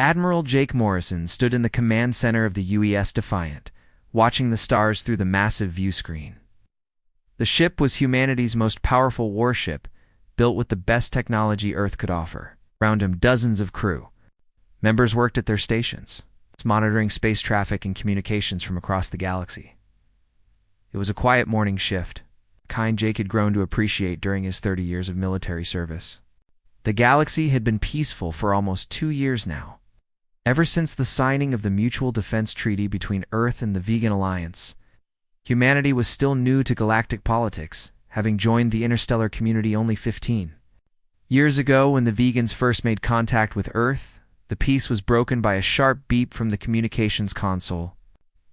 Admiral Jake Morrison stood in the command center of the UES Defiant, watching the stars through the massive view screen. The ship was humanity's most powerful warship, built with the best technology Earth could offer. Around him, dozens of crew. Members worked at their stations, monitoring space traffic and communications from across the galaxy. It was a quiet morning shift, the kind Jake had grown to appreciate during his 30 years of military service. The galaxy had been peaceful for almost 2 years now. Ever since the signing of the Mutual Defense Treaty between Earth and the Vegan Alliance, humanity was still new to galactic politics, having joined the interstellar community only 15 years ago. When the vegans first made contact with Earth, the peace was broken by a sharp beep from the communications console.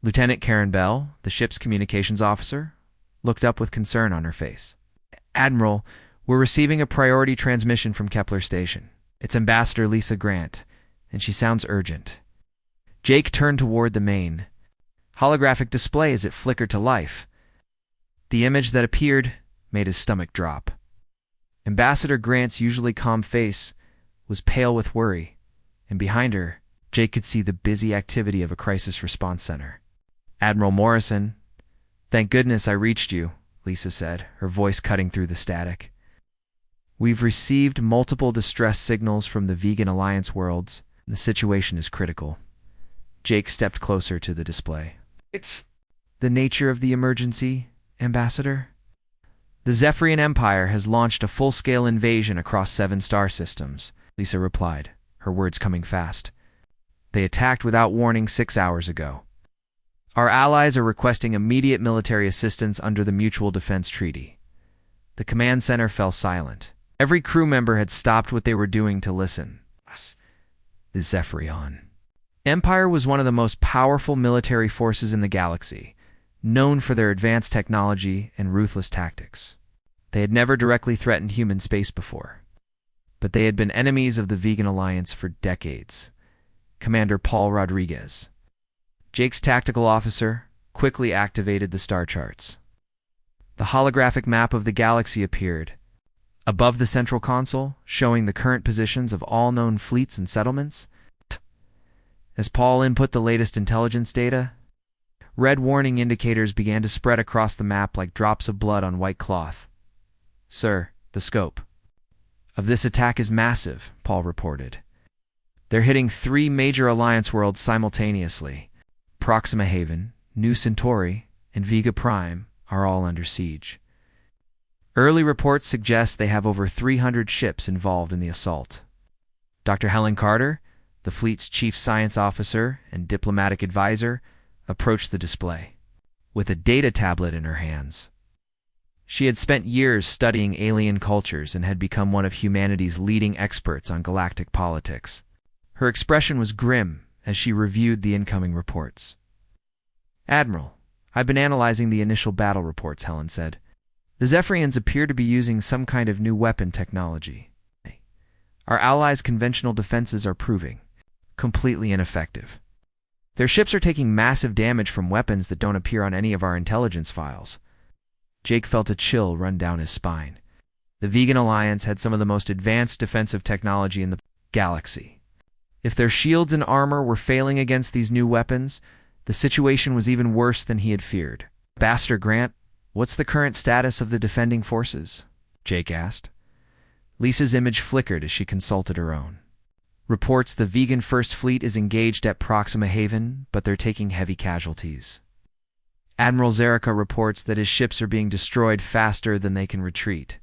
Lieutenant Karen Bell, the ship's communications officer, looked up with concern on her face. "Admiral, we're receiving a priority transmission from Kepler Station. It's Ambassador Lisa Grant, and she sounds urgent." Jake turned toward the main holographic display as it flickered to life. The image that appeared made his stomach drop. Ambassador Grant's usually calm face was pale with worry, and behind her, Jake could see the busy activity of a crisis response center. "Admiral Morrison, thank goodness I reached you," Lisa said, her voice cutting through the static. "We've received multiple distress signals from the Vegan Alliance worlds. The situation is critical." Jake stepped closer to the display. "It's the nature of the emergency, Ambassador?" "The Zephyrian Empire has launched a full-scale invasion across 7 star systems," Lisa replied, her words coming fast. "They attacked without warning 6 hours ago. Our allies are requesting immediate military assistance under the Mutual Defense Treaty." The command center fell silent. Every crew member had stopped what they were doing to listen. The Zephyrian Empire was one of the most powerful military forces in the galaxy, known for their advanced technology and ruthless tactics. They had never directly threatened human space before, but they had been enemies of the Vegan Alliance for decades. Commander Paul Rodriguez, Jake's tactical officer, quickly activated the star charts. The holographic map of the galaxy appeared above the central console, showing the current positions of all known fleets and settlements. As Paul input the latest intelligence data, red warning indicators began to spread across the map like drops of blood on white cloth. "Sir, the scope of this attack is massive," Paul reported. "They're hitting 3 major Alliance worlds simultaneously. Proxima Haven, New Centauri, and Vega Prime are all under siege. Early reports suggest they have over 300 ships involved in the assault." Dr. Helen Carter, the fleet's chief science officer and diplomatic advisor, approached the display with a data tablet in her hands. She had spent years studying alien cultures and had become one of humanity's leading experts on galactic politics. Her expression was grim as she reviewed the incoming reports. "Admiral, I've been analyzing the initial battle reports," Helen said. "The Zephyrians appear to be using some kind of new weapon technology. Our allies' conventional defenses are proving completely ineffective. Their ships are taking massive damage from weapons that don't appear on any of our intelligence files." Jake felt a chill run down his spine. The Vegan Alliance had some of the most advanced defensive technology in the galaxy. If their shields and armor were failing against these new weapons, the situation was even worse than he had feared. "Ambassador Grant, what's the current status of the defending forces?" Jake asked. Lisa's image flickered as she consulted her own. "Reports the Vegan First Fleet is engaged at Proxima Haven, but they're taking heavy casualties. Admiral Zerika reports that his ships are being destroyed faster than they can retreat.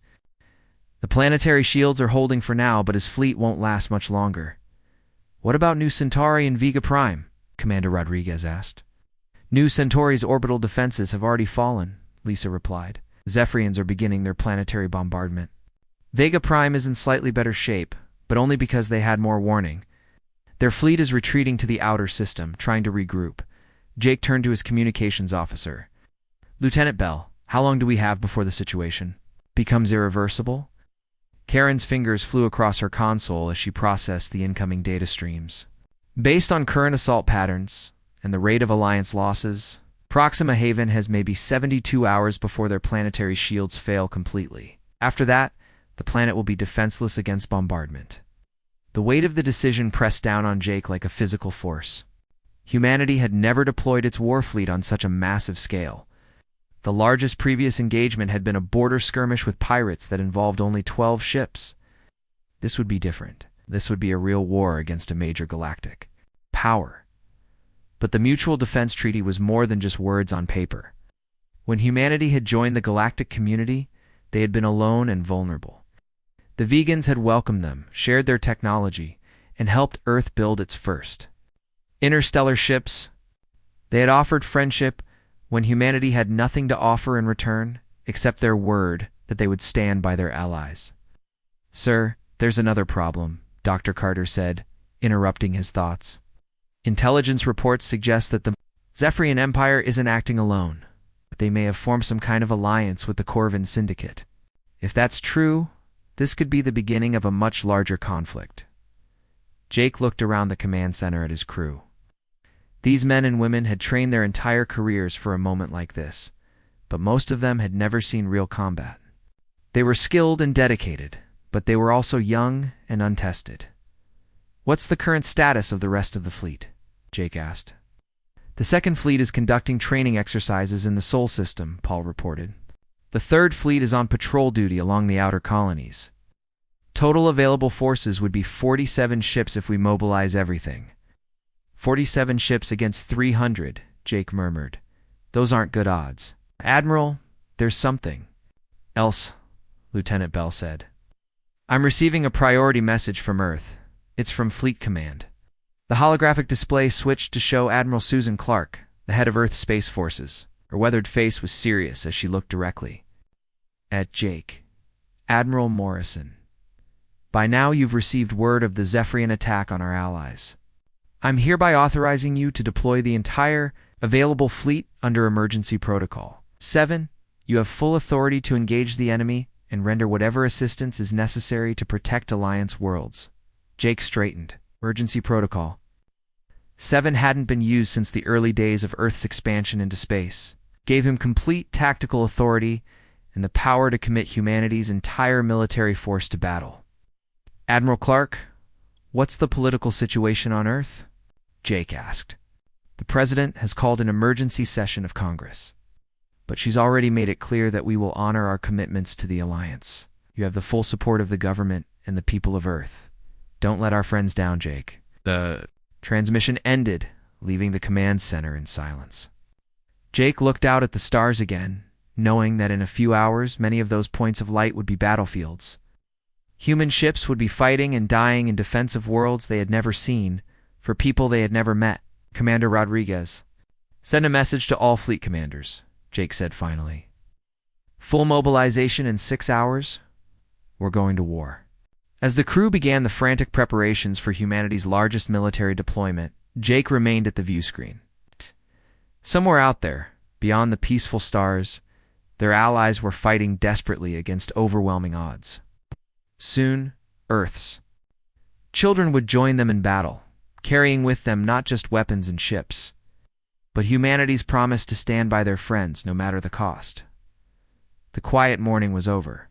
The planetary shields are holding for now, but his fleet won't last much longer." "What about New Centauri and Vega Prime?" Commander Rodriguez asked. "New Centauri's orbital defenses have already fallen," Lisa replied. "Zephyrians are beginning their planetary bombardment. Vega Prime is in slightly better shape, but only because they had more warning. Their fleet is retreating to the outer system, trying to regroup." Jake turned to his communications officer. "Lieutenant Bell, how long do we have before the situation becomes irreversible?" Karen's fingers flew across her console as she processed the incoming data streams. "Based on current assault patterns and the rate of Alliance losses, Proxima Haven has maybe 72 hours before their planetary shields fail completely. After that, the planet will be defenseless against bombardment." The weight of the decision pressed down on Jake like a physical force. Humanity had never deployed its war fleet on such a massive scale. The largest previous engagement had been a border skirmish with pirates that involved only 12 ships. This would be different. This would be a real war against a major galactic power. But the Mutual Defense Treaty was more than just words on paper. When humanity had joined the galactic community, they had been alone and vulnerable. The vegans had welcomed them, shared their technology, and helped Earth build its first interstellar ships. They had offered friendship when humanity had nothing to offer in return except their word that they would stand by their allies. "Sir, there's another problem," Dr. Carter said, interrupting his thoughts. "Intelligence reports suggest that the Zephyrian Empire isn't acting alone. They may have formed some kind of alliance with the Corvin Syndicate. If that's true, this could be the beginning of a much larger conflict." Jake looked around the command center at his crew. These men and women had trained their entire careers for a moment like this, but most of them had never seen real combat. They were skilled and dedicated, but they were also young and untested. "What's the current status of the rest of the fleet?" Jake asked. "The second fleet is conducting training exercises in the Sol system," Paul reported. "The third fleet is on patrol duty along the outer colonies. Total available forces would be 47 ships if we mobilize everything." 47 ships against 300, Jake murmured. "Those aren't good odds." "Admiral, there's something else," Lieutenant Bell said. "I'm receiving a priority message from Earth. It's from Fleet Command." The holographic display switched to show Admiral Susan Clark, the head of Earth's Space Forces. Her weathered face was serious as she looked directly at Jake. "Admiral Morrison, by now you've received word of the Zephyrian attack on our allies. I'm hereby authorizing you to deploy the entire available fleet under emergency protocol. 7. You have full authority to engage the enemy and render whatever assistance is necessary to protect Alliance worlds." Jake straightened. Emergency protocol. 7 hadn't been used since the early days of Earth's expansion into space. Gave him complete tactical authority and the power to commit humanity's entire military force to battle. "Admiral Clark, what's the political situation on Earth?" Jake asked. "The President has called an emergency session of Congress, but she's already made it clear that we will honor our commitments to the Alliance. You have the full support of the government and the people of Earth. Don't let our friends down, Jake." The transmission ended, leaving the command center in silence. Jake looked out at the stars again, knowing that in a few hours many of those points of light would be battlefields. Human ships would be fighting and dying in defense of worlds they had never seen, for people they had never met. "Commander Rodriguez, send a message to all fleet commanders," Jake said finally. "Full mobilization in 6 hours. We're going to war." As the crew began the frantic preparations for humanity's largest military deployment, Jake remained at the view screen. Somewhere out there, beyond the peaceful stars, their allies were fighting desperately against overwhelming odds. Soon, Earth's children would join them in battle, carrying with them not just weapons and ships, but humanity's promise to stand by their friends no matter the cost. The quiet morning was over.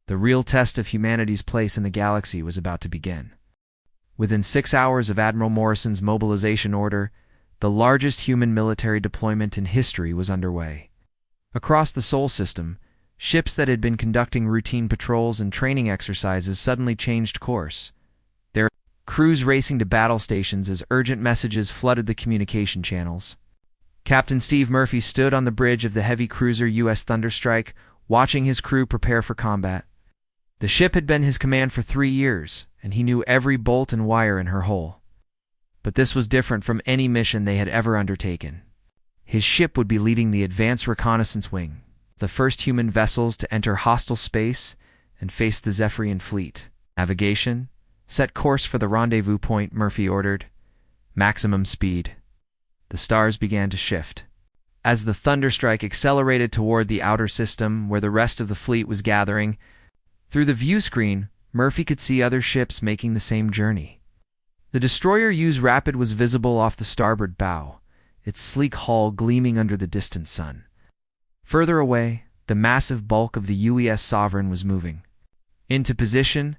The real test of humanity's place in the galaxy was about to begin. Within 6 hours of Admiral Morrison's mobilization order, the largest human military deployment in history was underway. Across the Sol system, ships that had been conducting routine patrols and training exercises suddenly changed course, their crews racing to battle stations as urgent messages flooded the communication channels. Captain Steve Murphy stood on the bridge of the heavy cruiser U.S. Thunderstrike, watching his crew prepare for combat. The ship had been his command for 3 years, and he knew every bolt and wire in her hull. But this was different from any mission they had ever undertaken. His ship would be leading the Advanced Reconnaissance Wing, the first human vessels to enter hostile space and face the Zephyrian fleet. "Navigation, set course for the rendezvous point," Murphy ordered. "Maximum speed." The stars began to shift. As the Thunderstrike accelerated toward the outer system where the rest of the fleet was gathering, through the view screen, Murphy could see other ships making the same journey. The destroyer U's Rapid was visible off the starboard bow, its sleek hull gleaming under the distant sun. Further away, the massive bulk of the UES Sovereign was moving into position,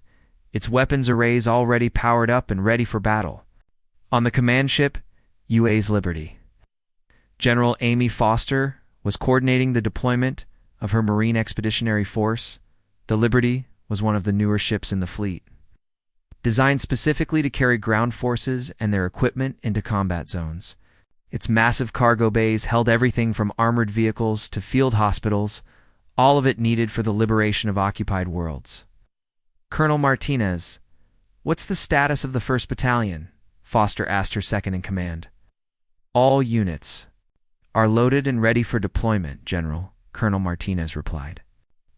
its weapons arrays already powered up and ready for battle. On the command ship, UA's Liberty, General Amy Foster was coordinating the deployment of her Marine Expeditionary Force. The Liberty was one of the newer ships in the fleet, designed specifically to carry ground forces and their equipment into combat zones. Its massive cargo bays held everything from armored vehicles to field hospitals, all of it needed for the liberation of occupied worlds. Colonel Martinez, what's the status of the 1st Battalion? Foster asked her second-in-command. All units are loaded and ready for deployment, General, Colonel Martinez replied.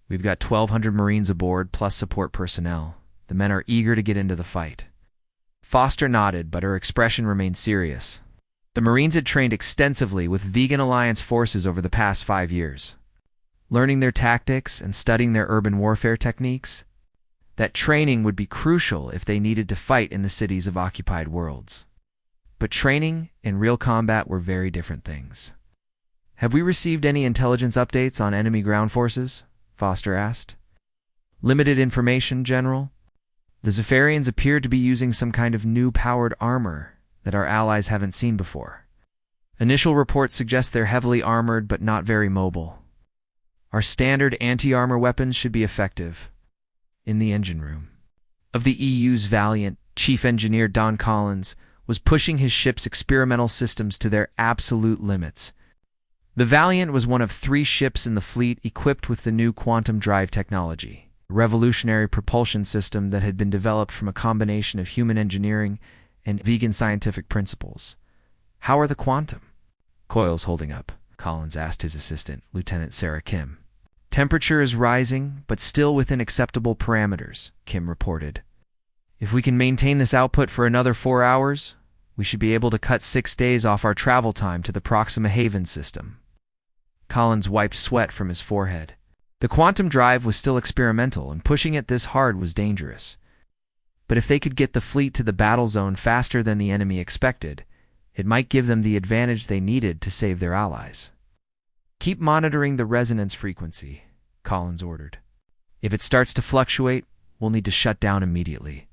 We've got 1,200 Marines aboard, plus support personnel. The men are eager to get into the fight. Foster nodded, but her expression remained serious. The Marines had trained extensively with Vegan Alliance forces over the past 5 years, learning their tactics and studying their urban warfare techniques. That training would be crucial if they needed to fight in the cities of occupied worlds. But training and real combat were very different things. Have we received any intelligence updates on enemy ground forces? Foster asked. Limited information, General. The Zephyrians appear to be using some kind of new powered armor that our allies haven't seen before. Initial reports suggest they're heavily armored but not very mobile. Our standard anti-armor weapons should be effective. In the engine room of the EU's Valiant, Chief Engineer Don Collins was pushing his ship's experimental systems to their absolute limits. The Valiant was one of 3 ships in the fleet equipped with the new quantum drive technology, a revolutionary propulsion system that had been developed from a combination of human engineering and vegan scientific principles. How are the quantum coils holding up? Collins asked his assistant, Lieutenant Sarah Kim. Temperature is rising, but still within acceptable parameters, Kim reported. If we can maintain this output for another 4 hours, we should be able to cut 6 days off our travel time to the Proxima Haven system. Collins wiped sweat from his forehead. The quantum drive was still experimental, and pushing it this hard was dangerous. But if they could get the fleet to the battle zone faster than the enemy expected, it might give them the advantage they needed to save their allies. Keep monitoring the resonance frequency, Collins ordered. If it starts to fluctuate, we'll need to shut down immediately.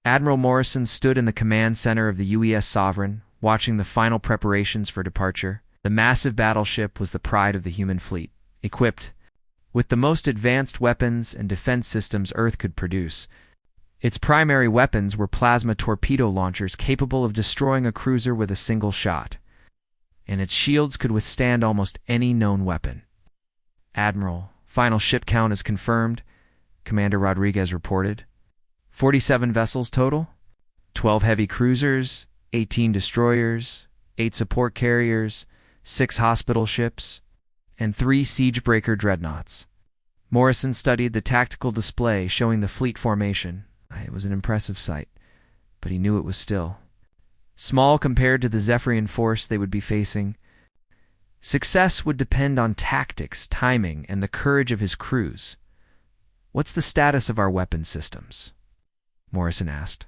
Admiral Morrison stood in the command center of the UES Sovereign, watching the final preparations for departure. The massive battleship was the pride of the human fleet, equipped with the most advanced weapons and defense systems Earth could produce. Its primary weapons were plasma torpedo launchers capable of destroying a cruiser with a single shot, and its shields could withstand almost any known weapon. Admiral, final ship count is confirmed, Commander Rodriguez reported. 47 vessels total, 12 heavy cruisers, 18 destroyers, 8 support carriers, 6 hospital ships, and 3 siegebreaker dreadnoughts. Morrison studied the tactical display showing the fleet formation. It was an impressive sight, but he knew it was still small compared to the Zephyrian force they would be facing. Success would depend on tactics, timing, and the courage of his crews. What's the status of our weapon systems? Morrison asked.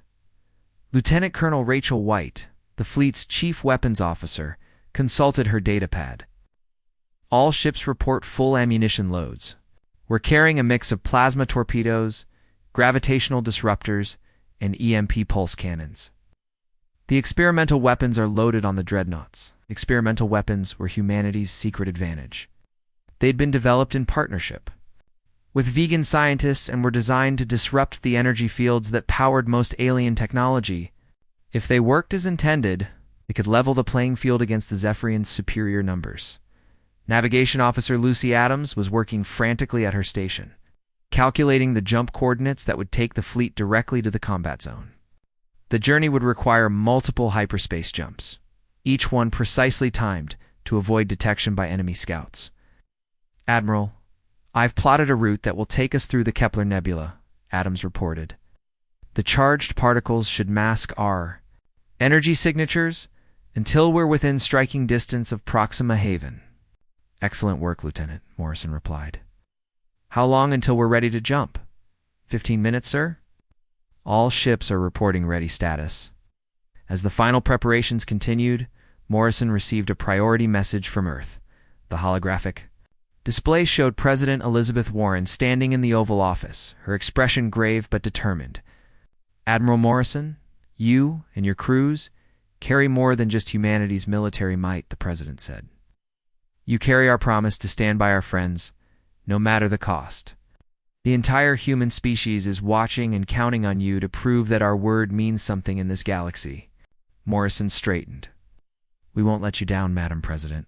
Lieutenant Colonel Rachel White, the fleet's chief weapons officer, consulted her datapad. All ships report full ammunition loads. We're carrying a mix of plasma torpedoes, gravitational disruptors, and EMP pulse cannons. The experimental weapons are loaded on the dreadnoughts. Experimental weapons were humanity's secret advantage. They'd been developed in partnership with vegan scientists and were designed to disrupt the energy fields that powered most alien technology. If they worked as intended, they could level the playing field against the Zephyrians' superior numbers. Navigation Officer Lucy Adams was working frantically at her station, calculating the jump coordinates that would take the fleet directly to the combat zone. The journey would require multiple hyperspace jumps, each one precisely timed to avoid detection by enemy scouts. Admiral, I've plotted a route that will take us through the Kepler Nebula, Adams reported. The charged particles should mask our energy signatures until we're within striking distance of Proxima Haven. Excellent work, Lieutenant, Morrison replied. How long until we're ready to jump? 15 minutes, sir? All ships are reporting ready status. As the final preparations continued, Morrison received a priority message from Earth. The holographic display showed President Elizabeth Warren standing in the Oval Office, her expression grave but determined. Admiral Morrison, you and your crews carry more than just humanity's military might, the president said. You carry our promise to stand by our friends, no matter the cost. The entire human species is watching and counting on you to prove that our word means something in this galaxy. Morrison straightened. We won't let you down, Madam President,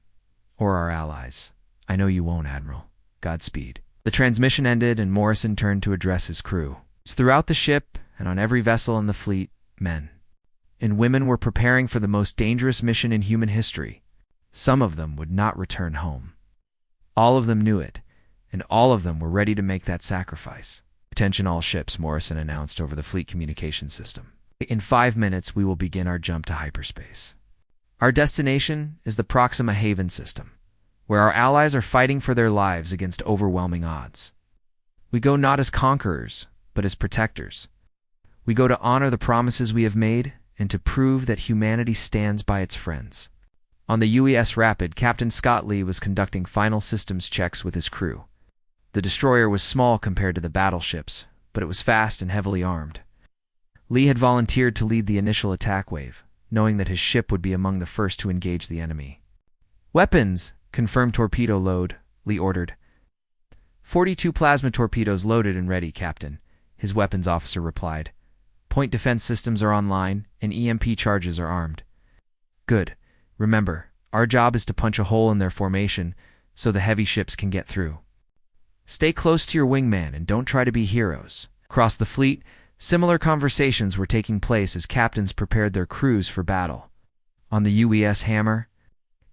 or our allies. I know you won't, Admiral. Godspeed. The transmission ended and Morrison turned to address his crew. Throughout the ship and on every vessel in the fleet, men and women were preparing for the most dangerous mission in human history. Some of them would not return home. All of them knew it, and all of them were ready to make that sacrifice. Attention all ships, Morrison announced over the fleet communication system. In 5 minutes, we will begin our jump to hyperspace. Our destination is the Proxima Haven system, where our allies are fighting for their lives against overwhelming odds. We go not as conquerors, but as protectors. We go to honor the promises we have made and to prove that humanity stands by its friends. On the UES Rapid, Captain Scott Lee was conducting final systems checks with his crew. The destroyer was small compared to the battleships, but it was fast and heavily armed. Lee had volunteered to lead the initial attack wave, knowing that his ship would be among the first to engage the enemy. Weapons! Confirmed torpedo load, Lee ordered. 42 plasma torpedoes loaded and ready, Captain, his weapons officer replied. Point defense systems are online, and EMP charges are armed. Good. Remember, our job is to punch a hole in their formation so the heavy ships can get through. Stay close to your wingman and don't try to be heroes. Across the fleet, similar conversations were taking place as captains prepared their crews for battle. On the UES Hammer,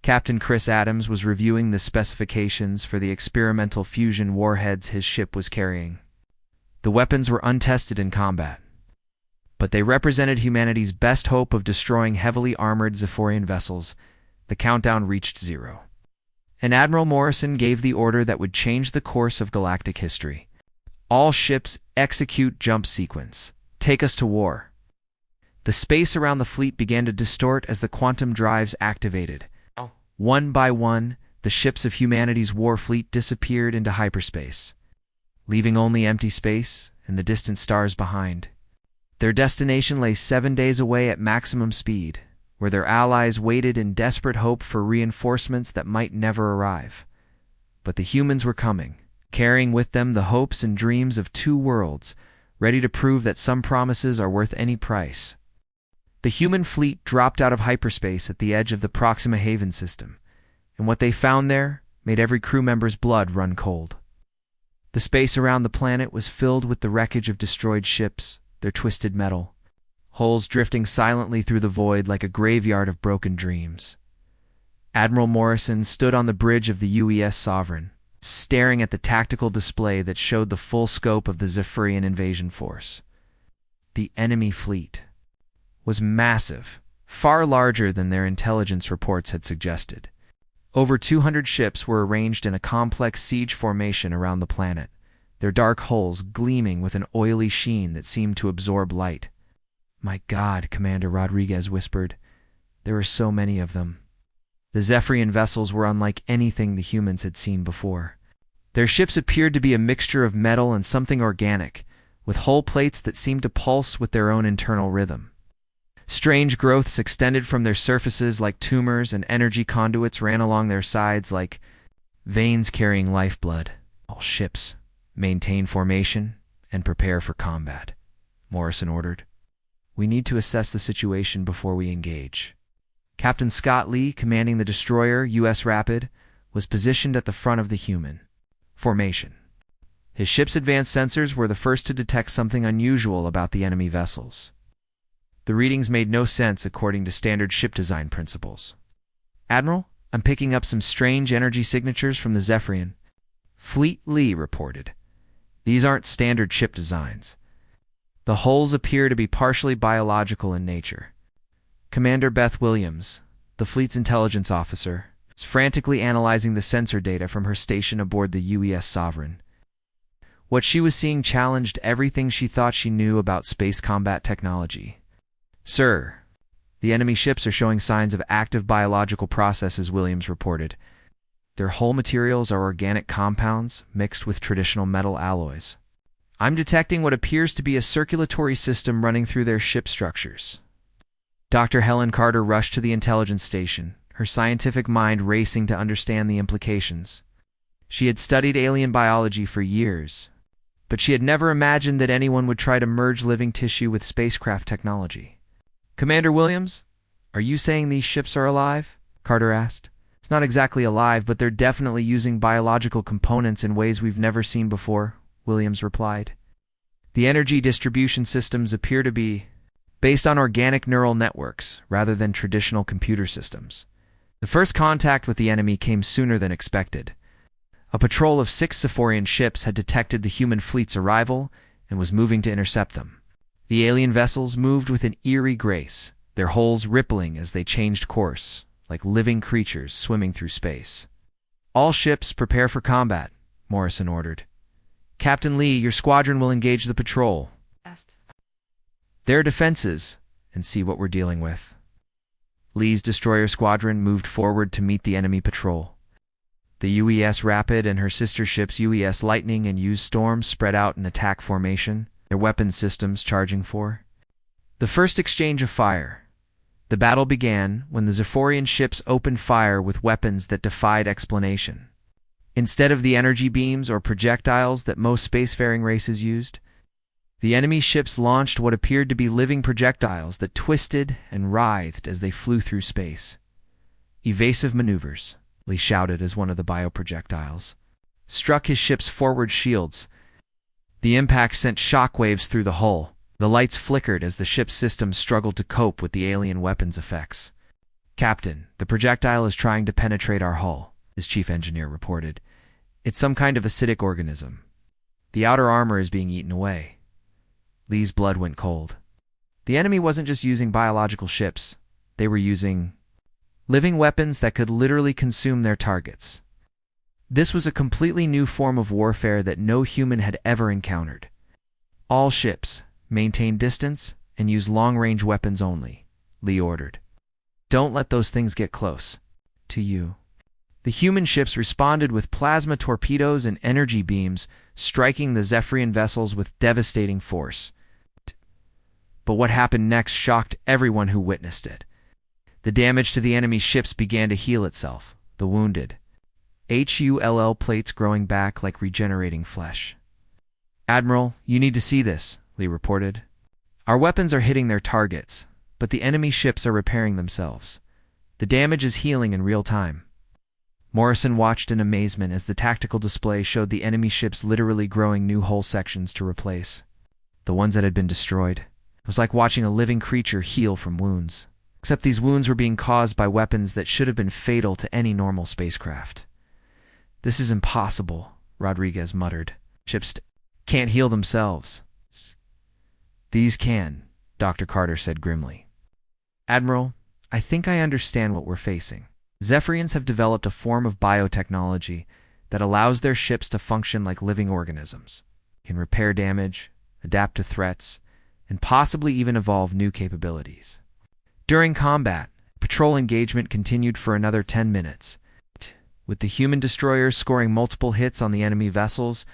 Captain Chris Adams was reviewing the specifications for the experimental fusion warheads his ship was carrying. The weapons were untested in combat, but they represented humanity's best hope of destroying heavily armored Zephyrian vessels. The countdown reached 0. And Admiral Morrison gave the order that would change the course of galactic history. All ships execute jump sequence. Take us to war. The space around the fleet began to distort as the quantum drives activated. One by one, the ships of humanity's war fleet disappeared into hyperspace, leaving only empty space and the distant stars behind. Their destination lay 7 days away at maximum speed, where their allies waited in desperate hope for reinforcements that might never arrive. But the humans were coming, carrying with them the hopes and dreams of 2 worlds, ready to prove that some promises are worth any price. The human fleet dropped out of hyperspace at the edge of the Proxima Haven system, and what they found there made every crew member's blood run cold. The space around the planet was filled with the wreckage of destroyed ships, their twisted metal, hulls drifting silently through the void like a graveyard of broken dreams. Admiral Morrison stood on the bridge of the UES Sovereign, staring at the tactical display that showed the full scope of the Zephyrian invasion force. The enemy fleet was massive, far larger than their intelligence reports had suggested. Over 200 ships were arranged in a complex siege formation around the planet, their dark hulls gleaming with an oily sheen that seemed to absorb light. My God, Commander Rodriguez whispered. There were so many of them. The Zephyrian vessels were unlike anything the humans had seen before. Their ships appeared to be a mixture of metal and something organic, with hull plates that seemed to pulse with their own internal rhythm. Strange growths extended from their surfaces like tumors, and energy conduits ran along their sides like veins carrying lifeblood. All ships, maintain formation and prepare for combat, Morrison ordered. We need to assess the situation before we engage. Captain Scott Lee, commanding the destroyer US Rapid, was positioned at the front of the human formation. His ship's advanced sensors were the first to detect something unusual about the enemy vessels. The readings made no sense according to standard ship design principles. Admiral, I'm picking up some strange energy signatures from the Zephyrian. Fleet Lee reported. These aren't standard ship designs. The hulls appear to be partially biological in nature. Commander Beth Williams, the fleet's intelligence officer, is frantically analyzing the sensor data from her station aboard the UES Sovereign. What she was seeing challenged everything she thought she knew about space combat technology. Sir, the enemy ships are showing signs of active biological processes, Williams reported. Their hull materials are organic compounds mixed with traditional metal alloys. I'm detecting what appears to be a circulatory system running through their ship structures. Dr. Helen Carter rushed to the intelligence station, her scientific mind racing to understand the implications. She had studied alien biology for years, but she had never imagined that anyone would try to merge living tissue with spacecraft technology. "Commander Williams, are you saying these ships are alive?" Carter asked. "It's not exactly alive, but they're definitely using biological components in ways we've never seen before," Williams replied. "The energy distribution systems appear to be based on organic neural networks rather than traditional computer systems. The first contact with the enemy came sooner than expected. A patrol of 6 Siforian ships had detected the human fleet's arrival and was moving to intercept them. The alien vessels moved with an eerie grace, their hulls rippling as they changed course, like living creatures swimming through space. "All ships prepare for combat," Morrison ordered. "Captain Lee, your squadron will engage the patrol. Their defenses, and see what we're dealing with." Lee's destroyer squadron moved forward to meet the enemy patrol. The UES Rapid and her sister ships UES Lightning and UES Storm spread out in attack formation, their weapons systems charging for the first exchange of fire. The battle began when the Zephyrian ships opened fire with weapons that defied explanation. Instead of the energy beams or projectiles that most spacefaring races used, the enemy ships launched what appeared to be living projectiles that twisted and writhed as they flew through space. "Evasive maneuvers," Lee shouted as one of the bioprojectiles struck his ship's forward shields. The impact sent shockwaves through the hull. The lights flickered as the ship's systems struggled to cope with the alien weapons' effects. "Captain, the projectile is trying to penetrate our hull," his chief engineer reported. "It's some kind of acidic organism. The outer armor is being eaten away." Lee's blood went cold. The enemy wasn't just using biological ships. They were using living weapons that could literally consume their targets. This was a completely new form of warfare that no human had ever encountered. "All ships, maintain distance and use long-range weapons only," Lee ordered. "Don't let those things get close to you." The human ships responded with plasma torpedoes and energy beams, striking the Zephyrian vessels with devastating force. But what happened next shocked everyone who witnessed it. The damage to the enemy ships began to heal itself, the wounded HULL plates growing back like regenerating flesh. "Admiral, you need to see this," Lee reported. "Our weapons are hitting their targets, but the enemy ships are repairing themselves. The damage is healing in real time." Morrison watched in amazement as the tactical display showed the enemy ships literally growing new hull sections to replace the ones that had been destroyed. It was like watching a living creature heal from wounds, except these wounds were being caused by weapons that should have been fatal to any normal spacecraft. "This is impossible," Rodriguez muttered. "Ships can't heal themselves." "These can," Dr. Carter said grimly. "Admiral, I think I understand what we're facing. Zephyrians have developed a form of biotechnology that allows their ships to function like living organisms, can repair damage, adapt to threats, and possibly even evolve new capabilities." During combat, patrol engagement continued for another 10 minutes, with the human destroyers scoring multiple hits on the enemy vessels.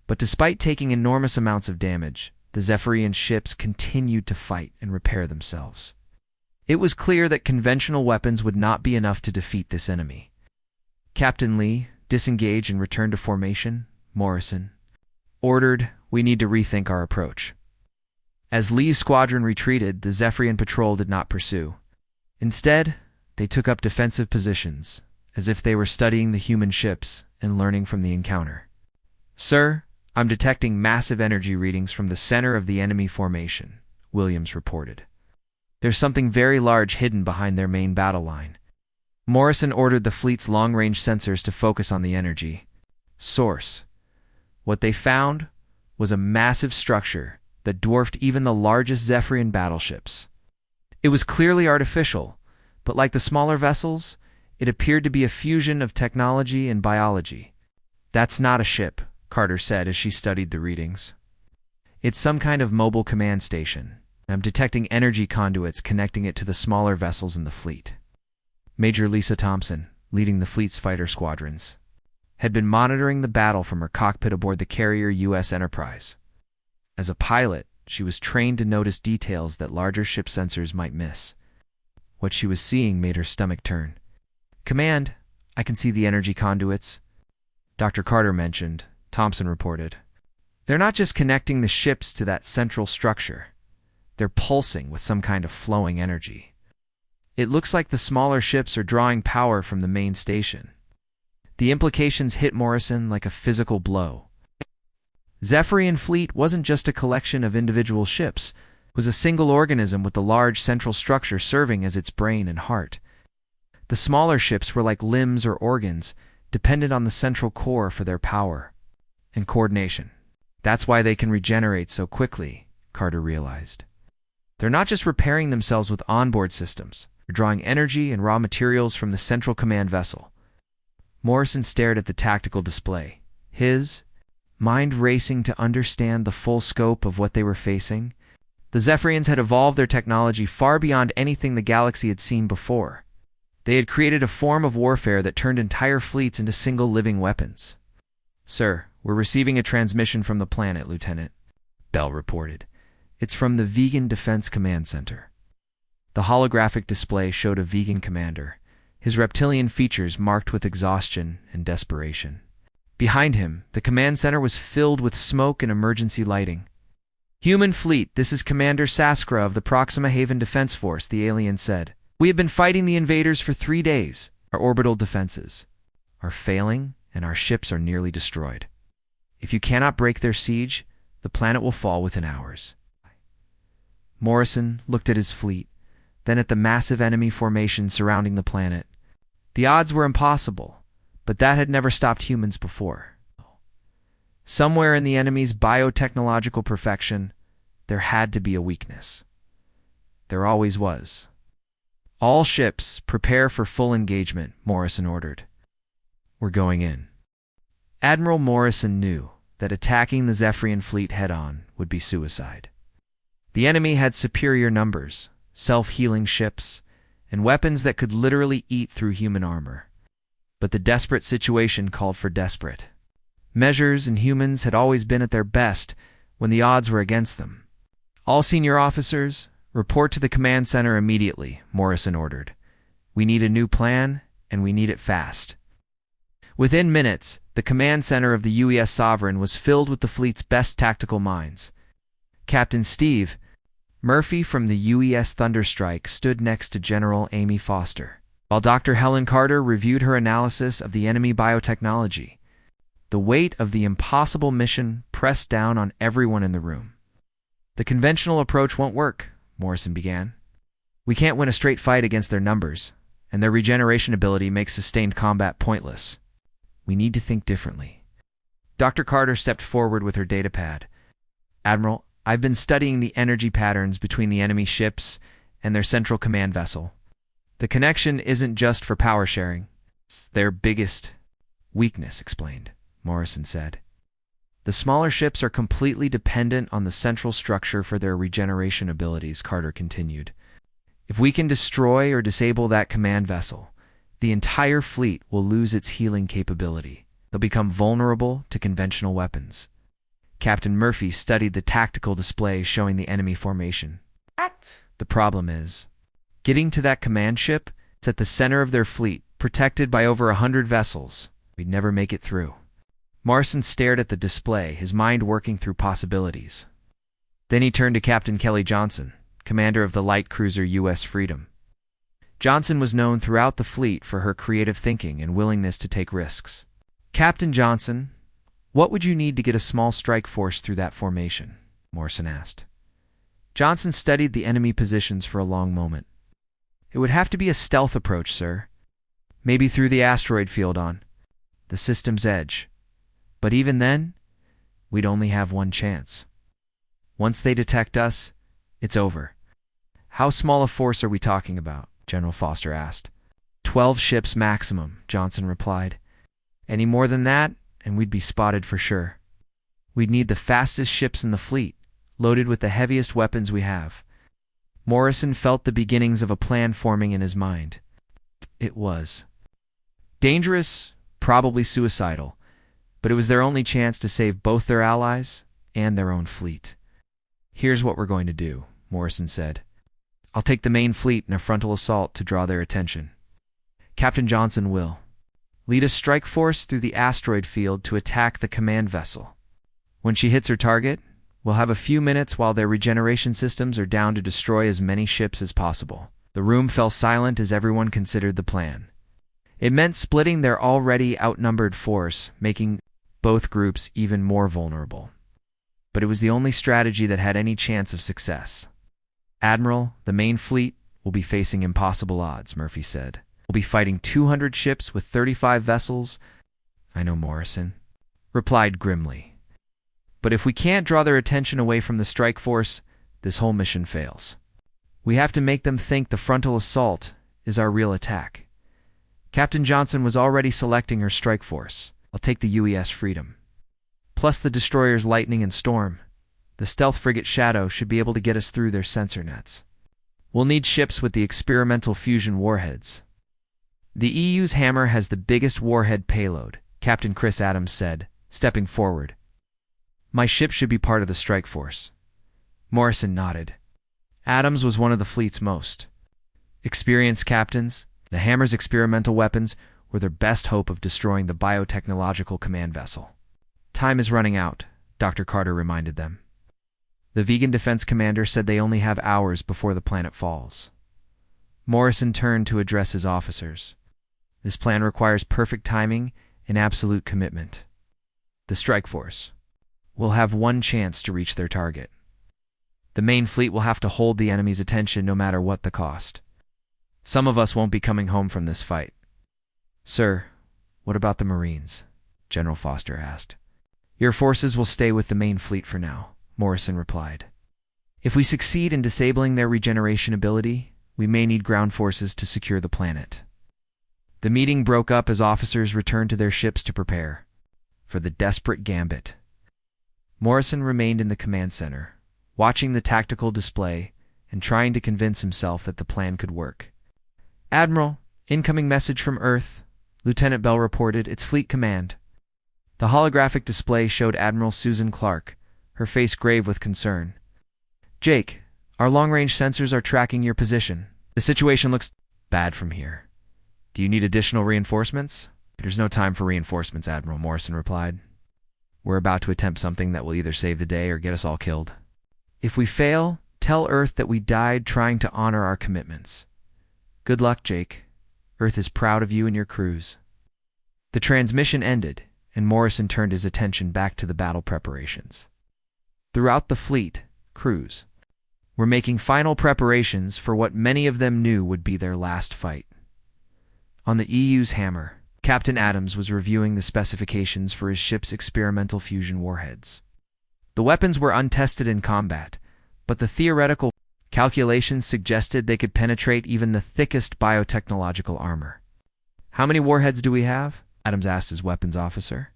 But despite taking enormous amounts of damage, the Zephyrian ships continued to fight and repair themselves. It was clear that conventional weapons would not be enough to defeat this enemy. "Captain Lee, disengage and return to formation," Morrison ordered. "We need to rethink our approach." As Lee's squadron retreated, the Zephyrian patrol did not pursue. Instead, they took up defensive positions, as if they were studying the human ships and learning from the encounter. "Sir, I'm detecting massive energy readings from the center of the enemy formation," Williams reported. "There's something very large hidden behind their main battle line." Morrison ordered the fleet's long-range sensors to focus on the energy source. What they found was a massive structure that dwarfed even the largest Zephyrian battleships. It was clearly artificial, but like the smaller vessels, it appeared to be a fusion of technology and biology. "That's not a ship," Carter said as she studied the readings. "It's some kind of mobile command station. I'm detecting energy conduits connecting it to the smaller vessels in the fleet." Major Lisa Thompson, leading the fleet's fighter squadrons, had been monitoring the battle from her cockpit aboard the carrier U.S. Enterprise. As a pilot, she was trained to notice details that larger ship sensors might miss. What she was seeing made her stomach turn. "Command, I can see the energy conduits," Dr. Carter mentioned, Thompson reported. "They're not just connecting the ships to that central structure. They're pulsing with some kind of flowing energy. It looks like the smaller ships are drawing power from the main station." The implications hit Morrison like a physical blow. Zephyrian fleet wasn't just a collection of individual ships. It was a single organism with the large central structure serving as its brain and heart. The smaller ships were like limbs or organs, dependent on the central core for their power and coordination. That's why they can regenerate so quickly, Carter realized. They're not just repairing themselves with onboard systems. They're drawing energy and raw materials from the central command vessel. Morrison stared at the tactical display, his mind racing to understand the full scope of what they were facing. The Zephyrians had evolved their technology far beyond anything the galaxy had seen before. They had created a form of warfare that turned entire fleets into single living weapons. "Sir, we're receiving a transmission from the planet, Lieutenant," Bell reported. "It's from the Vegan Defense Command Center." The holographic display showed a vegan commander, his reptilian features marked with exhaustion and desperation. Behind him, the command center was filled with smoke and emergency lighting. "Human fleet, this is Commander Saskra of the Proxima Haven Defense Force," the alien said. "We have been fighting the invaders for 3 days. Our orbital defenses are failing, and our ships are nearly destroyed. If you cannot break their siege, the planet will fall within hours." Morrison looked at his fleet, then at the massive enemy formation surrounding the planet. The odds were impossible, but that had never stopped humans before. Somewhere in the enemy's biotechnological perfection, there had to be a weakness. There always was. "All ships, prepare for full engagement," Morrison ordered. "We're going in." Admiral Morrison knew that attacking the Zephyrian fleet head-on would be suicide. The enemy had superior numbers, self-healing ships, and weapons that could literally eat through human armor. But the desperate situation called for desperate measures, and humans had always been at their best when the odds were against them. "All senior officers, report to the command center immediately," Morrison ordered. "We need a new plan, and we need it fast." Within minutes, the command center of the UES Sovereign was filled with the fleet's best tactical minds. Captain Steve Murphy from the UES Thunderstrike stood next to General Amy Foster, while Dr. Helen Carter reviewed her analysis of the enemy biotechnology. The weight of the impossible mission pressed down on everyone in the room. "The conventional approach won't work," Morrison began. "We can't win a straight fight against their numbers, and their regeneration ability makes sustained combat pointless. We need to think differently." Dr. Carter stepped forward with her datapad. "Admiral, I've been studying the energy patterns between the enemy ships and their central command vessel. The connection isn't just for power sharing. It's their biggest weakness," explained Morrison said. "The smaller ships are completely dependent on the central structure for their regeneration abilities," Carter continued. "If we can destroy or disable that command vessel, the entire fleet will lose its healing capability. They'll become vulnerable to conventional weapons." Captain Murphy studied the tactical display showing the enemy formation. "The problem is, getting to that command ship, it's at the center of their fleet, protected by over 100 vessels. We'd never make it through." Morrison stared at the display, his mind working through possibilities. Then he turned to Captain Kelly Johnson, commander of the light cruiser U.S. Freedom. Johnson was known throughout the fleet for her creative thinking and willingness to take risks. "Captain Johnson, what would you need to get a small strike force through that formation?" Morrison asked. Johnson studied the enemy positions for a long moment. "It would have to be a stealth approach, sir. Maybe through the asteroid field on the system's edge. But even then, we'd only have one chance. Once they detect us, it's over." "How small a force are we talking about?" General Foster asked. 12 ships maximum," Johnson replied. "Any more than that, and we'd be spotted for sure. We'd need the fastest ships in the fleet, loaded with the heaviest weapons we have." Morrison felt the beginnings of a plan forming in his mind. It was dangerous, probably suicidal, but it was their only chance to save both their allies and their own fleet. Here's what we're going to do, Morrison said. I'll take the main fleet in a frontal assault to draw their attention. Captain Johnson will lead a strike force through the asteroid field to attack the command vessel. When she hits her target, we'll have a few minutes while their regeneration systems are down to destroy as many ships as possible. The room fell silent as everyone considered the plan. It meant splitting their already outnumbered force, making both groups even more vulnerable. But it was the only strategy that had any chance of success. Admiral, the main fleet will be facing impossible odds, Murphy said. We'll be fighting 200 ships with 35 vessels. I know, Morrison replied grimly. But if we can't draw their attention away from the strike force, this whole mission fails. We have to make them think the frontal assault is our real attack. Captain Johnson was already selecting her strike force. I'll take the UES Freedom. Plus the destroyers Lightning and Storm. The stealth frigate Shadow should be able to get us through their sensor nets. We'll need ships with the experimental fusion warheads. The EU's Hammer has the biggest warhead payload, Captain Chris Adams said, stepping forward. My ship should be part of the strike force. Morrison nodded. Adams was one of the fleet's most experienced captains. The Hammer's experimental weapons were their best hope of destroying the biotechnological command vessel. Time is running out, Dr. Carter reminded them. The vegan defense commander said they only have hours before the planet falls. Morrison turned to address his officers. This plan requires perfect timing and absolute commitment. The strike force will have one chance to reach their target. The main fleet will have to hold the enemy's attention no matter what the cost. Some of us won't be coming home from this fight. Sir, what about the Marines? General Foster asked. Your forces will stay with the main fleet for now, Morrison replied. If we succeed in disabling their regeneration ability, we may need ground forces to secure the planet. The meeting broke up as officers returned to their ships to prepare for the desperate gambit. Morrison remained in the command center, watching the tactical display and trying to convince himself that the plan could work. Admiral, incoming message from Earth, Lieutenant Bell reported, its fleet command. The holographic display showed Admiral Susan Clark, her face grave with concern. Jake, our long-range sensors are tracking your position. The situation looks bad from here. Do you need additional reinforcements? There's no time for reinforcements, Admiral, Morrison replied. We're about to attempt something that will either save the day or get us all killed. If we fail, tell Earth that we died trying to honor our commitments. Good luck, Jake. Earth is proud of you and your crews. The transmission ended, and Morrison turned his attention back to the battle preparations. Throughout the fleet, crews were making final preparations for what many of them knew would be their last fight. On the EU's Hammer, Captain Adams was reviewing the specifications for his ship's experimental fusion warheads. The weapons were untested in combat, but the theoretical calculations suggested they could penetrate even the thickest biotechnological armor. How many warheads do we have? Adams asked his weapons officer.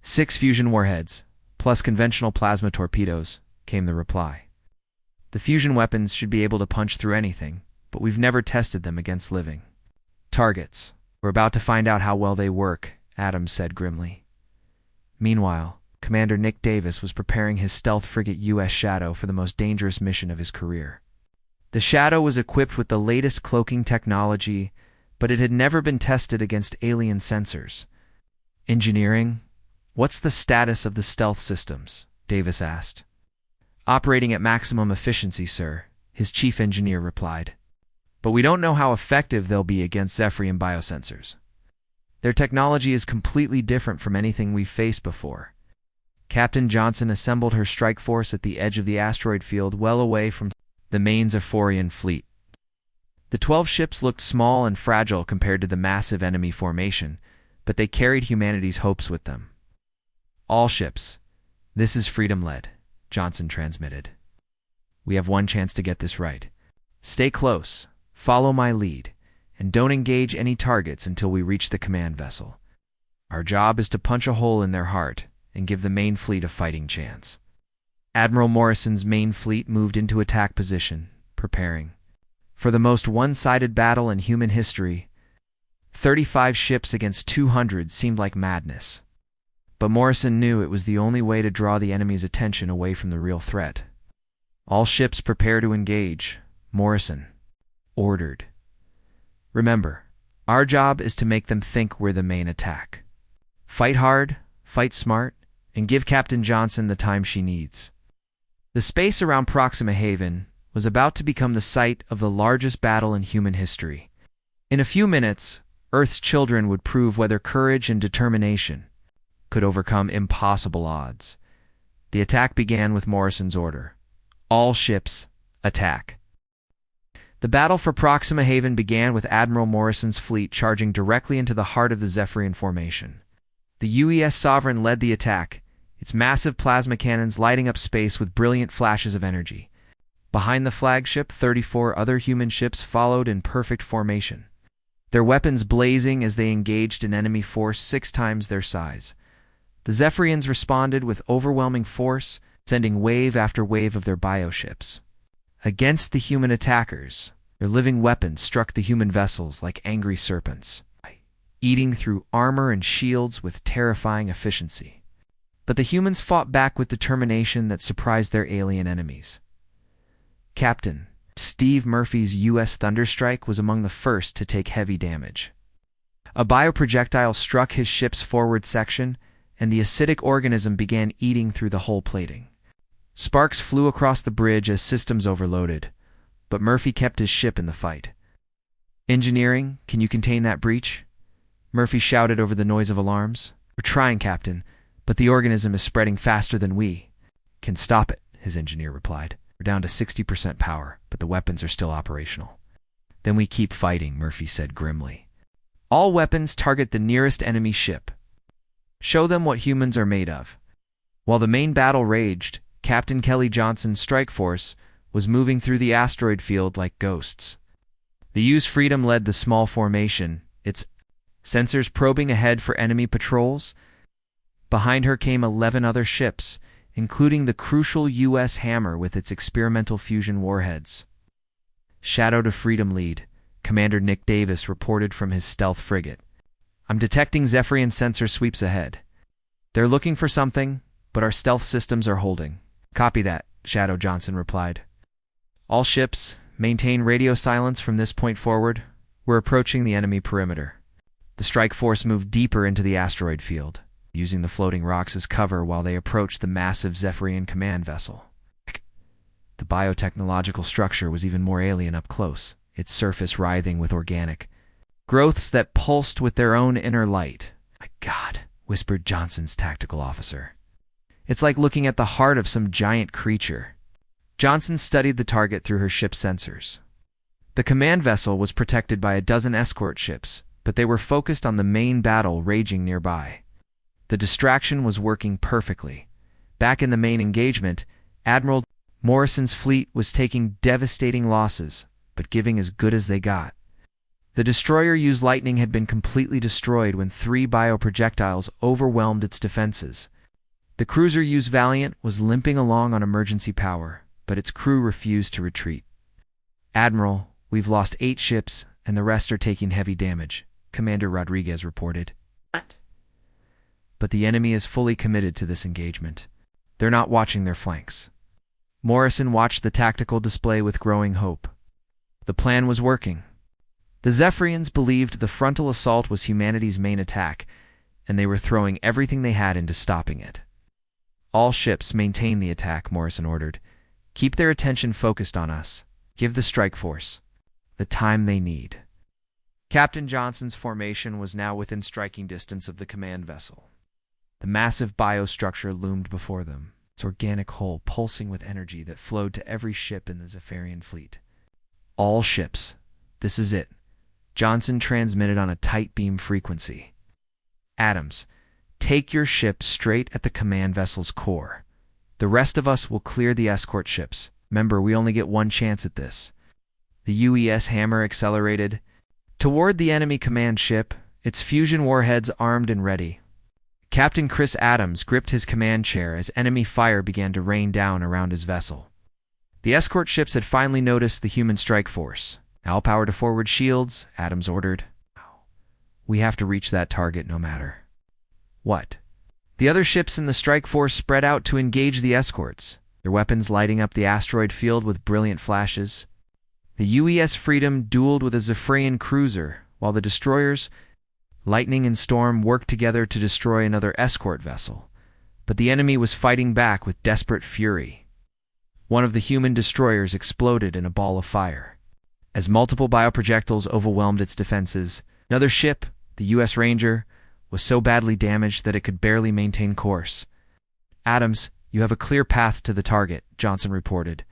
6 fusion warheads, plus conventional plasma torpedoes, came the reply. The fusion weapons should be able to punch through anything, but we've never tested them against living targets. We're about to find out how well they work, Adams said grimly. Meanwhile, Commander Nick Davis was preparing his stealth frigate U.S. Shadow for the most dangerous mission of his career. The Shadow was equipped with the latest cloaking technology, but it had never been tested against alien sensors. Engineering? What's the status of the stealth systems? Davis asked. Operating at maximum efficiency, sir, his chief engineer replied. But we don't know how effective they'll be against Zephyrian biosensors. Their technology is completely different from anything we've faced before. Captain Johnson assembled her strike force at the edge of the asteroid field well away from the main Zephyrian fleet. The 12 ships looked small and fragile compared to the massive enemy formation, but they carried humanity's hopes with them. All ships. This is freedom-led, Johnson transmitted. We have one chance to get this right. Stay close, follow my lead, and don't engage any targets until we reach the command vessel. Our job is to punch a hole in their heart and give the main fleet a fighting chance. Admiral Morrison's main fleet moved into attack position, preparing for the most one-sided battle in human history. 35 ships against 200 seemed like madness. But Morrison knew it was the only way to draw the enemy's attention away from the real threat. All ships prepare to engage, Morrison ordered. Remember, our job is to make them think we're the main attack. Fight hard, fight smart, and give Captain Johnson the time she needs. The space around Proxima Haven was about to become the site of the largest battle in human history. In a few minutes, Earth's children would prove whether courage and determination could overcome impossible odds. The attack began with Morrison's order. All ships, attack. The battle for Proxima Haven began with Admiral Morrison's fleet charging directly into the heart of the Zephyrian formation. The UES Sovereign led the attack, its massive plasma cannons lighting up space with brilliant flashes of energy. Behind the flagship, 34 other human ships followed in perfect formation, their weapons blazing as they engaged an enemy force 6 times their size. The Zephyrians responded with overwhelming force, sending wave after wave of their bioships. Against the human attackers, their living weapons struck the human vessels like angry serpents, eating through armor and shields with terrifying efficiency. But the humans fought back with determination that surprised their alien enemies. Captain Steve Murphy's U.S. Thunderstrike was among the first to take heavy damage. A bioprojectile struck his ship's forward section, and the acidic organism began eating through the hull plating. Sparks flew across the bridge as systems overloaded, but Murphy kept his ship in the fight. "Engineering, can you contain that breach?" Murphy shouted over the noise of alarms. "We're trying, Captain, but the organism is spreading faster than we can stop it," his engineer replied. "We're down to 60% power, but the weapons are still operational." "Then we keep fighting," Murphy said grimly. "All weapons target the nearest enemy ship. Show them what humans are made of." While the main battle raged, Captain Kelly Johnson's strike force was moving through the asteroid field like ghosts. The Use Freedom led the small formation, its sensors probing ahead for enemy patrols. Behind her came 11 other ships, including the crucial U.S. Hammer with its experimental fusion warheads. Shadow to Freedom lead, Commander Nick Davis reported from his stealth frigate. "I'm detecting Zephyrian sensor sweeps ahead. They're looking for something, but our stealth systems are holding." "Copy that," Shadow Johnson replied. "All ships, maintain radio silence from this point forward. We're approaching the enemy perimeter." The strike force moved deeper into the asteroid field, using the floating rocks as cover while they approached the massive Zephyrian command vessel. The biotechnological structure was even more alien up close, its surface writhing with organic growths that pulsed with their own inner light. "My God," whispered Johnson's tactical officer. "It's like looking at the heart of some giant creature." Johnson studied the target through her ship's sensors. The command vessel was protected by a dozen escort ships, but they were focused on the main battle raging nearby. The distraction was working perfectly. Back in the main engagement, Admiral Morrison's fleet was taking devastating losses, but giving as good as they got. The destroyer Use Lightning had been completely destroyed when 3 bioprojectiles overwhelmed its defenses. The cruiser Use Valiant was limping along on emergency power, but its crew refused to retreat. "Admiral, we've lost 8 ships, and the rest are taking heavy damage," Commander Rodriguez reported. What? "But the enemy is fully committed to this engagement. They're not watching their flanks." Morrison watched the tactical display with growing hope. The plan was working. The Zephyrians believed the frontal assault was humanity's main attack, and they were throwing everything they had into stopping it. "All ships maintain the attack," Morrison ordered. "Keep their attention focused on us. Give the strike force the time they need." Captain Johnson's formation was now within striking distance of the command vessel. The massive biostructure loomed before them, its organic hull pulsing with energy that flowed to every ship in the Zephyrian fleet. "All ships, this is it," Johnson transmitted on a tight beam frequency. "Adams, take your ship straight at the command vessel's core. The rest of us will clear the escort ships. Remember, we only get one chance at this." The UES Hammer accelerated toward the enemy command ship, its fusion warheads armed and ready. Captain Chris Adams gripped his command chair as enemy fire began to rain down around his vessel. The escort ships had finally noticed the human strike force. "All power to forward shields," Adams ordered. "We have to reach that target no matter what." The other ships in the strike force spread out to engage the escorts. their weapons lighting up the asteroid field with brilliant flashes. The UES Freedom dueled with a Zephyrian cruiser, while the destroyers, Lightning and Storm, worked together to destroy another escort vessel. But the enemy was fighting back with desperate fury. One of the human destroyers exploded in a ball of fire. As multiple bioprojectiles overwhelmed its defenses, another ship, the U.S. Ranger, was so badly damaged that it could barely maintain course. "Adams, you have a clear path to the target," Johnson reported.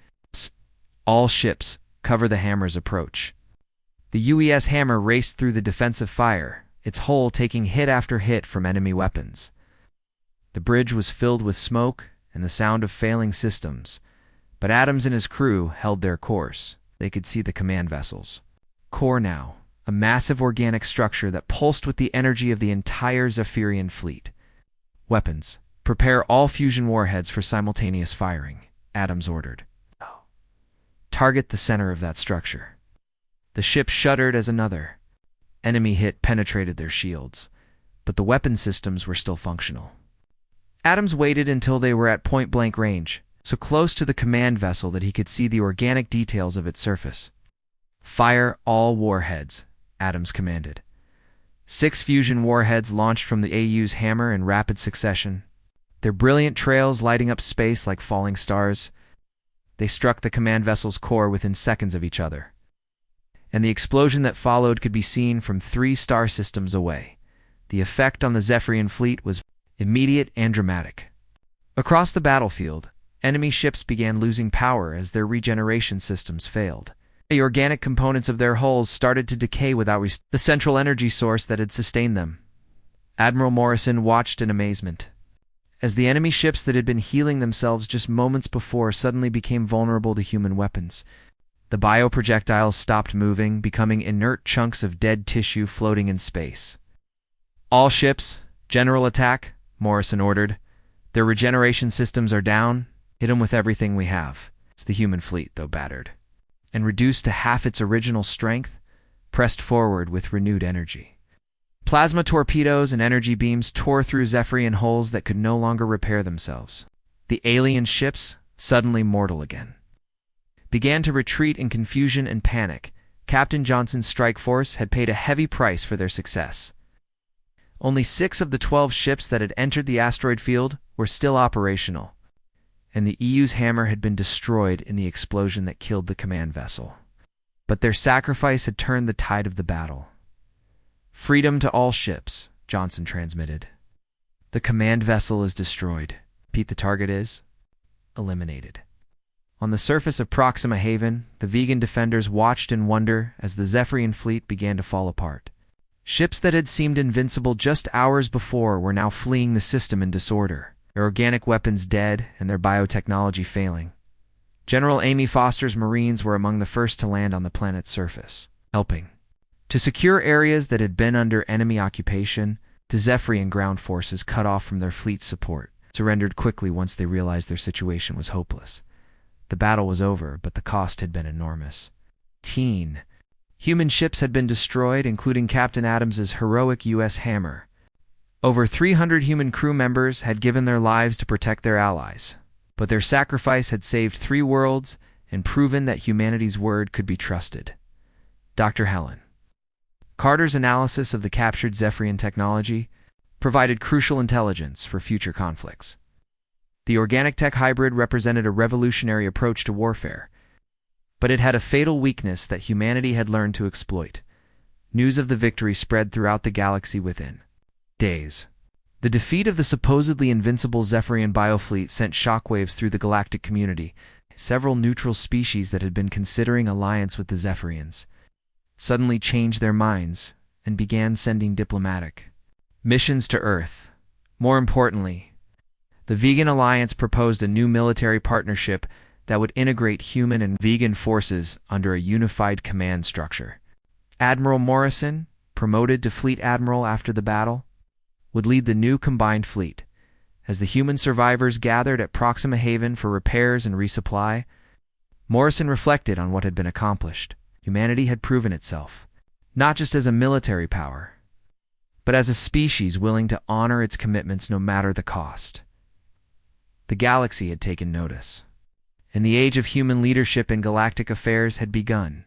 "All ships, cover the Hammer's approach." The UES Hammer raced through the defensive fire, its hull taking hit after hit from enemy weapons. The bridge was filled with smoke and the sound of failing systems, but Adams and his crew held their course. They could see the command vessels. Core now, a massive organic structure that pulsed with the energy of the entire Zephyrian fleet. "Weapons, prepare all fusion warheads for simultaneous firing," Adams ordered. "Target the center of that structure." The ship shuddered as another enemy hit penetrated their shields, but the weapon systems were still functional. Adams waited until they were at point-blank range, so close to the command vessel that he could see the organic details of its surface. "Fire all warheads," Adams commanded. 6 fusion warheads launched from the AU's Hammer in rapid succession, their brilliant trails lighting up space like falling stars. They struck the command vessel's core within seconds of each other, and the explosion that followed could be seen from 3 star systems away. The effect on the Zephyrian fleet was immediate and dramatic. Across the battlefield, enemy ships began losing power as their regeneration systems failed. The organic components of their hulls started to decay without the central energy source that had sustained them. Admiral Morrison watched in amazement as the enemy ships that had been healing themselves just moments before suddenly became vulnerable to human weapons. The bioprojectiles stopped moving, becoming inert chunks of dead tissue floating in space. "All ships, general attack," Morrison ordered. "Their regeneration systems are down. Hit them with everything we have." The human fleet, though battered and reduced to half its original strength, pressed forward with renewed energy. Plasma torpedoes and energy beams tore through Zephyrian hulls that could no longer repair themselves. The alien ships, suddenly mortal again, began to retreat in confusion and panic. Captain Johnson's strike force had paid a heavy price for their success. Only 6 of the 12 ships that had entered the asteroid field were still operational, and the EU's Hammer had been destroyed in the explosion that killed the command vessel. But their sacrifice had turned the tide of the battle. "Freedom to all ships," Johnson transmitted. "The command vessel is destroyed. Pete, the target is eliminated." On the surface of Proxima Haven, the vegan defenders watched in wonder as the Zephyrian fleet began to fall apart. Ships that had seemed invincible just hours before were now fleeing the system in disorder, their organic weapons dead and their biotechnology failing. General Amy Foster's Marines were among the first to land on the planet's surface, helping to secure areas that had been under enemy occupation. The Zephyrian ground forces, cut off from their fleet's support, surrendered quickly once they realized their situation was hopeless. The battle was over, but the cost had been enormous. Human ships had been destroyed, including Captain Adams's heroic U.S. Hammer. Over 300 human crew members had given their lives to protect their allies, but their sacrifice had saved 3 worlds and proven that humanity's word could be trusted. Dr. Helen Carter's analysis of the captured Zephyrian technology provided crucial intelligence for future conflicts. The organic tech hybrid represented a revolutionary approach to warfare, but it had a fatal weakness that humanity had learned to exploit. News of the victory spread throughout the galaxy within days. The defeat of the supposedly invincible Zephyrian biofleet sent shockwaves through the galactic community. Several neutral species that had been considering alliance with the Zephyrians suddenly changed their minds and began sending diplomatic missions to Earth. More importantly, the Vegan Alliance proposed a new military partnership that would integrate human and vegan forces under a unified command structure. Admiral Morrison, promoted to Fleet Admiral after the battle, would lead the new combined fleet. As the human survivors gathered at Proxima Haven for repairs and resupply, Morrison reflected on what had been accomplished. Humanity had proven itself, not just as a military power, but as a species willing to honor its commitments no matter the cost. The galaxy had taken notice. and the age of human leadership in galactic affairs had begun.